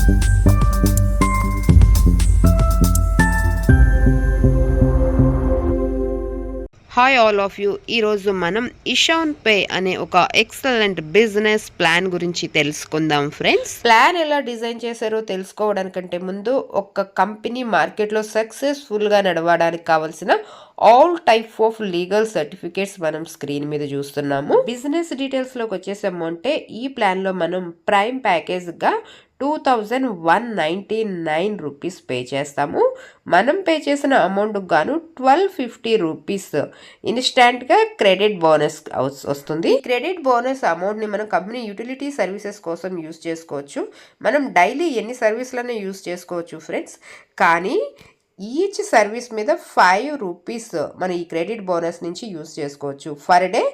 Hi all of you. ఈరోజు మనం Ishan pay అనే ఒక ఎక్సలెంట్ బిజినెస్ ప్లాన్ గురించి తెలుసుకుందాం ఫ్రెండ్స్. ప్లాన్ ఎలా డిజైన్ చేశారో తెలుసుకోవడానికంటే ముందు ఒక కంపెనీ మార్కెట్లో సక్సెస్ఫుల్గా నడవడానికి కావాల్సిన all type of legal certificates మనం స్క్రీన్ మీద చూస్తున్నాము. బిజినెస్ డీటెయిల్స్లోకి వచ్చేసాము అంటే ఈ ప్లాన్లో మనం ప్రైమ్ ప్యాకేజ్గా 2199 రూపీస్ పే చేస్తాము. మనం పే చేసిన అమౌంట్ గాను 1250 రూపీస్ ఇన్స్టాంట్గా క్రెడిట్ బోనస్ వస్తుంది. క్రెడిట్ బోనస్ అమౌంట్ని మనం కంపెనీ యూటిలిటీ సర్వీసెస్ కోసం యూస్ చేసుకోవచ్చు. మనం డైలీ ఎన్ని సర్వీసులను యూస్ చేసుకోవచ్చు ఫ్రెండ్స్. కానీ ఈచ్ సర్వీస్ మీద 5 రూపీస్ మనం ఈ క్రెడిట్ బోనస్ నుంచి యూస్ చేసుకోవచ్చు. ఫర్ డే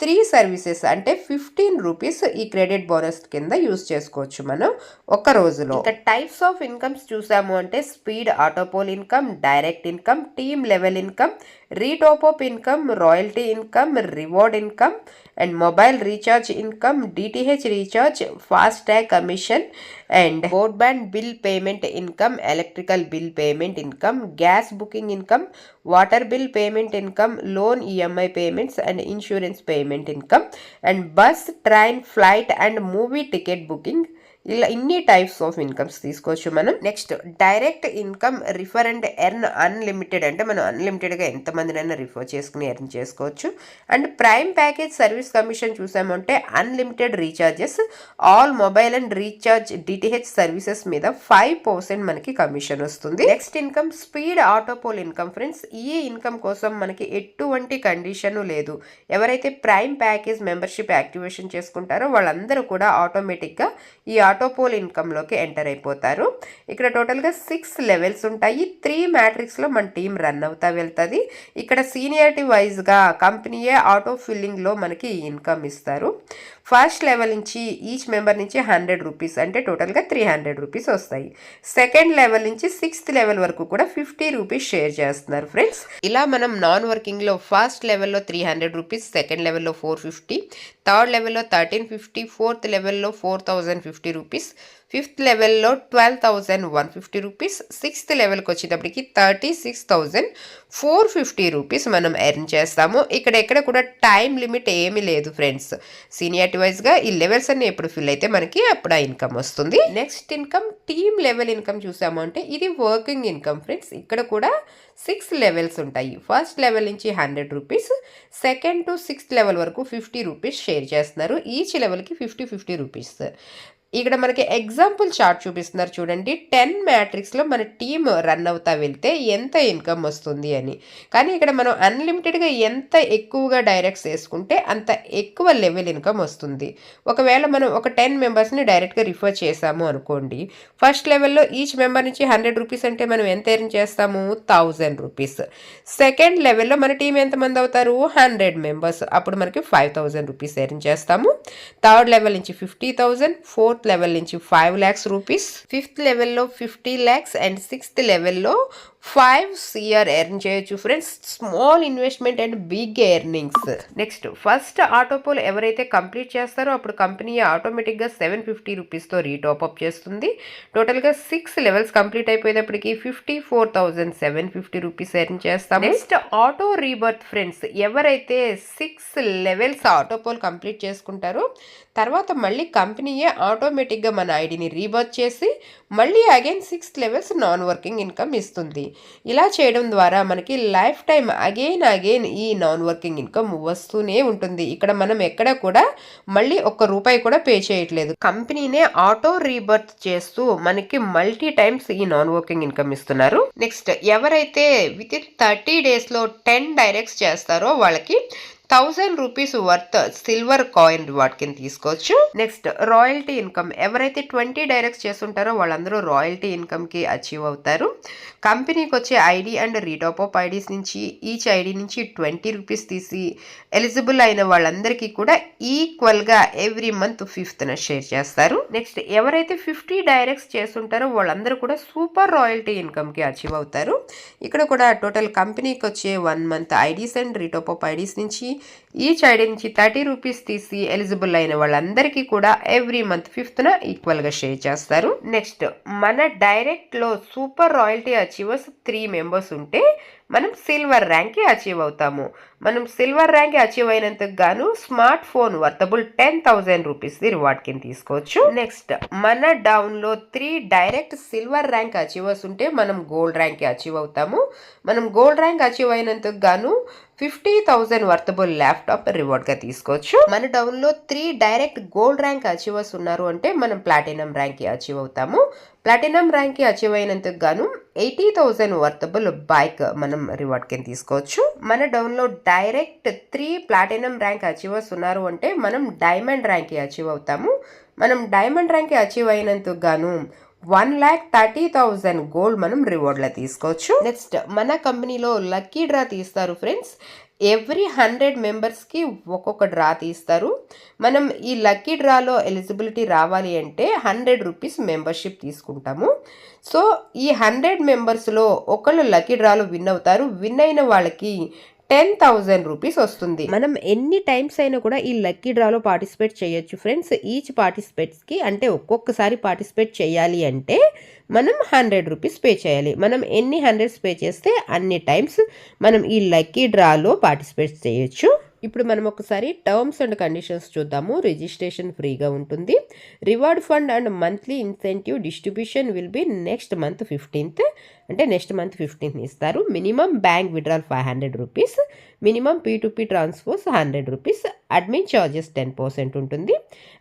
3 సర్వీసెస్ అంటే 15 రూపీస్ ఈ క్రెడిట్ బోనస్ కింద యూస్ చేసుకోవచ్చు మనం ఒక రోజులో. ఇంకా టైప్స్ ఆఫ్ ఇన్కమ్స్ చూసాము అంటే speed autopool income, direct income, team level income, రీటాప్ income, royalty income, reward income and mobile recharge income, DTH recharge, FASTag commission and broadband bill payment income, electrical bill payment income, gas booking income, water bill payment income, loan EMI payments and insurance payment income and bus, train, flight and movie ticket booking. ఇలా ఇన్ని types of incomes తీసుకోవచ్చు మనం. Next direct income, refer and earn unlimited అంటే మనం అన్లిమిటెడ్గా ఎంతమందినైనా refer చేసుకుని earn చేసుకోవచ్చు. And prime package service commission చూసామంటే unlimited recharges, all mobile and recharge DTH services మీద 5% మనకి కమిషన్ వస్తుంది. Next income speed autopool income friends. ఈ ఇన్కమ్ కోసం మనకి ఎటువంటి కండిషన్ లేదు. ఎవరైతే ప్రైమ్ ప్యాకేజ్ మెంబర్షిప్ యాక్టివేషన్ చేసుకుంటారో వాళ్ళందరూ కూడా ఆటోమేటిక్గా ఈ ఆటోపోల్ ఇన్కమ్లోకి ఎంటర్ అయిపోతారు. ఇక్కడ టోటల్గా 6 లెవెల్స్ ఉంటాయి. 3 మ్యాట్రిక్స్లో మన టీం రన్ అవుతా వెళ్తుంది. ఇక్కడ సీనియారిటీ వైజ్గా కంపెనీయే ఆటో ఫిల్లింగ్లో మనకి ఇన్కమ్ ఇస్తారు. ఫస్ట్ లెవెల్ నుంచి ఈచ్ మెంబర్ నుంచి 100 రూపీస్ అంటే టోటల్గా 300 రూపీస్ వస్తాయి. సెకండ్ లెవెల్ నుంచి 6th లెవెల్ వరకు కూడా 50 రూపీస్ షేర్ చేస్తున్నారు ఫ్రెండ్స్. ఇలా మనం నాన్ వర్కింగ్లో ఫస్ట్ లెవెల్లో 300 రూపీస్, సెకండ్ లెవెల్లో 450, థర్డ్ లెవెల్లో 1350, ఫోర్త్ లెవెల్లో 4050 రూపీస్, ఫిఫ్త్ లెవెల్లో 12,150 రూపీస్, 6th లెవెల్కి వచ్చేటప్పటికి 36,450 రూపీస్ మనం ఎర్న్ చేస్తాము. ఇక్కడ ఎక్కడ కూడా టైం లిమిట్ ఏమీ లేదు ఫ్రెండ్స్. సీనియారిటీ వైజ్గా ఈ లెవెల్స్ అన్ని ఎప్పుడు ఫిల్ అయితే మనకి అప్పుడు ఆ ఇన్కమ్ వస్తుంది. Next income team level income చూసాము అంటే ఇది వర్కింగ్ ఇన్కమ్ ఫ్రెండ్స్. ఇక్కడ కూడా 6 లెవెల్స్ ఉంటాయి. ఫస్ట్ లెవెల్ నుంచి 100 rupees, second to 6th level వరకు 50 రూపీస్ షేర్ చేస్తున్నారు. ఈచ్ లెవెల్కి 50 రూపీస్. ఇక్కడ మనకి ఎగ్జాంపుల్ చార్ట్ చూపిస్తున్నారు చూడండి. 10 మ్యాట్రిక్స్లో మన టీమ్ రన్ అవుతా వెళ్తే ఎంత ఇన్కమ్ వస్తుంది అని. కానీ ఇక్కడ మనం అన్లిమిటెడ్గా ఎంత ఎక్కువగా డైరెక్ట్స్ వేసుకుంటే అంత ఎక్కువ లెవెల్ ఇన్కమ్ వస్తుంది. ఒకవేళ మనం ఒక 10 మెంబర్స్ని డైరెక్ట్గా రిఫర్ చేసాము అనుకోండి. ఫస్ట్ లెవెల్లో ఈచ్ మెంబర్ నుంచి 100 రూపీస్ అంటే మనం ఎంత ఎర్న్ చేస్తాము? 1000 రూపీస్. సెకండ్ లెవెల్లో మన టీం ఎంతమంది అవుతారు? 100 మెంబర్స్. అప్పుడు మనకి 5000 రూపీస్ ఎర్న్ చేస్తాము. థర్డ్ లెవెల్ నుంచి 50,000, ఫోర్త్ లెవెల్ నుంచి 5 lakhs రూపీస్, 5th లెవెల్లో 50 lakhs అండ్ 6th లెవెల్లో 5 CR ఎర్న్ చేయొచ్చు friends. Small investment and big earnings. Next first autopool ఎవరైతే కంప్లీట్ చేస్తారో అప్పుడు కంపెనీ ఆటోమేటిక్గా 750 రూపీస్తో రీటాప్అప్ చేస్తుంది. టోటల్గా 6 లెవెల్స్ కంప్లీట్ అయిపోయేటప్పటికి 54,750 రూపీస్ ఎర్న్ చేస్తాం. Next auto rebirth friends. ఎవరైతే 6 లెవెల్స్ ఆటోపోల్ కంప్లీట్ చేసుకుంటారో తర్వాత మళ్ళీ కంపెనీయే ఆటోమేటిక్గా మన ఐడిని రీబర్త్ చేసి మళ్ళీ again 6 levels non working income ఇస్తుంది. ఇలా చేయడం ద్వారా మనకి లైఫ్ టైం అగైన్ ఈ నాన్ వర్కింగ్ ఇన్కమ్ వస్తూనే ఉంటుంది. ఇక్కడ మనం ఎక్కడ కూడా మళ్ళీ ₹1 కూడా పే చేయట్లేదు. కంపెనీనే ఆటో రీబర్త్ చేస్తూ మనకి మల్టీ టైమ్స్ ఈ నాన్ వర్కింగ్ ఇన్కమ్ ఇస్తున్నారు. నెక్స్ట్ ఎవరైతే విత్ ఇన్ 30 డేస్లో 10 డైరెక్ట్స్ చేస్తారో వాళ్ళకి 1000 rupees worth silver coin reward కింద తీసుకోవచ్చు. Next royalty income. ఎవరైతే 20 డైరెక్ట్స్ చేస్తుంటారో వాళ్ళందరూ రాయల్టీ ఇన్కమ్కి అచీవ్ అవుతారు. కంపెనీకి వచ్చే ఐడి అండ్ రీటాప్ ఐడీస్ నుంచి ఈచ్ ఐడి నుంచి 20 రూపీస్ తీసి ఎలిజిబుల్ అయిన వాళ్ళందరికీ కూడా ఈక్వల్గా ఎవ్రీ మంత్ 5th షేర్ చేస్తారు. నెక్స్ట్ ఎవరైతే 50 డైరెక్ట్స్ చేస్తుంటారో వాళ్ళందరూ కూడా సూపర్ రాయల్టీ ఇన్కమ్కి అచీవ్ అవుతారు. ఇక్కడ కూడా టోటల్ కంపెనీకి వచ్చే 1 month ఐడీస్ అండ్ రీటాప్ ఐడీస్ నుంచి ఈచ్ ఐడి నుంచి 30 రూపీస్ తీసి ఎలిజిబుల్ అయిన వాళ్ళందరికీ కూడా ఎవ్రీ మంత్ 5th ఈక్వల్గా షేర్ చేస్తారు. నెక్స్ట్ మన డైరెక్ట్లో సూపర్ రాయల్టీ అచీవర్స్ 3 మెంబర్స్ ఉంటే మనం సిల్వర్ ర్యాంక్కి అచీవ్ అవుతాము. మనం సిల్వర్ ర్యాంక్కి అచీవ్ అయినందుకు గాను స్మార్ట్ ఫోన్ వర్తబుల్ 10,000 రూపీస్ది రివార్డ్ కింద తీసుకోవచ్చు. నెక్స్ట్ మన డౌన్లో 3 డైరెక్ట్ సిల్వర్ ర్యాంక్ అచీవర్స్ ఉంటే మనం గోల్డ్ ర్యాంక్కి అచీవ్ అవుతాము. మనం గోల్డ్ ర్యాంక్ అచీవ్ అయినందుకు గాను 50,000 వర్తబుల్ ల్యాప్టాప్ రివార్డ్గా తీసుకోవచ్చు. మన డౌన్లో 3 డైరెక్ట్ గోల్డ్ ర్యాంక్ అచీవర్స్ ఉన్నారు అంటే మనం ప్లాటినం ర్యాంక్కి అచీవ్ అవుతాము. ప్లాటినం ర్యాంక్కి అచీవ్ అయినందుకు గాను 80,000 వర్తబుల్ బైక్ మనం రివార్డ్ కింద తీసుకోవచ్చు. మన డౌన్లో డైరెక్ట్ 3 ప్లాటినం ర్యాంక్ అచీవర్స్ ఉన్నారు అంటే మనం డైమండ్ ర్యాంక్కి అచీవ్ అవుతాము. మనం డైమండ్ ర్యాంక్కి అచీవ్ అయినందుకు గాను 1,30,000 గోల్డ్ మనం రివార్డ్లో తీసుకోవచ్చు. నెక్స్ట్ మన కంపెనీలో లక్కీ డ్రా తీస్తారు ఫ్రెండ్స్. ఎవ్రీ 100 మెంబర్స్కి ఒక్కొక్క డ్రా తీస్తారు. మనం ఈ లక్కీ డ్రాలో ఎలిజిబిలిటీ రావాలి అంటే 100 రూపీస్ మెంబర్షిప్ తీసుకుంటాము. సో ఈ 100 మెంబర్స్లో ఒకళ్ళు లక్కీ డ్రాలో విన్ అవుతారు. విన్ అయిన వాళ్ళకి 10,000 రూపీస్ వస్తుంది. మనం ఎన్ని టైమ్స్ అయినా కూడా ఈ లక్కీ డ్రాలో పార్టిసిపేట్ చేయొచ్చు ఫ్రెండ్స్. ఈచ్ పార్టిసిపేట్స్కి అంటే ఒక్కొక్కసారి పార్టిసిపేట్ చేయాలి అంటే మనం 100 రూపీస్ పే చేయాలి. మనం ఎన్ని 100s పే చేస్తే అన్ని టైమ్స్ మనం ఈ లక్కీ డ్రాలో పార్టిసిపేట్ చేయొచ్చు. ఇప్పుడు మనం ఒకసారి టర్మ్స్ అండ్ కండిషన్స్ చూద్దాము. రిజిస్ట్రేషన్ ఫ్రీగా ఉంటుంది. Reward fund and monthly incentive distribution will be next month 15th, అంటే నెక్స్ట్ మంత్ 15th ఇస్తారు. Minimum bank withdrawal 500 rupees, minimum P2P transfers 100 rupees, admin charges 10% ఉంటుంది.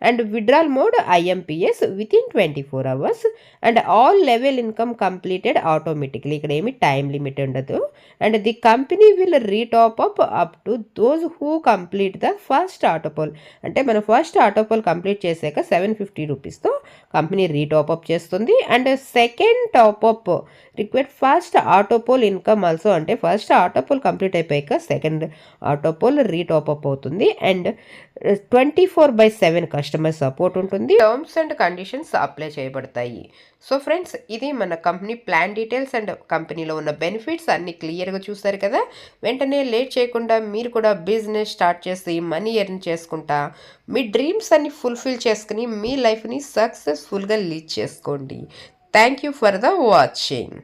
And withdrawal mode IMPS within 24 hours and all level income completed automatically. ఇక్కడ ఏమి time limit ఉండదు. And the company will రీటాప్ up to those who complete the first autopool. అంటే మనం first autopool complete చేశాక 750 రూపీస్తో company రీటాప్ చేస్తుంది. And second top-up required first autopool income also. అంటే first autopool complete అయిపోయాక second autopool రీటాప్అప్ అవుతుంది. And 24/7 customer support ఉంటుంది. Terms and conditions apply చేయబడతాయి. So friends, ఇది మన కంపెనీ ప్లాన్ డీటెయిల్స్ అండ్ కంపెనీలో ఉన్న బెనిఫిట్స్ అన్ని క్లియర్గా చూస్తారు కదా. వెంటనే లేట్ చేయకుండా మీరు కూడా బిజినెస్ స్టార్ట్ చేసి మనీ ఎర్న్ చేసుకుంటా మీ డ్రీమ్స్ అన్ని ఫుల్ఫిల్ చేసుకుని మీ లైఫ్ని సక్సెస్ఫుల్గా లీడ్ చేసుకోండి. Thank you for the watching.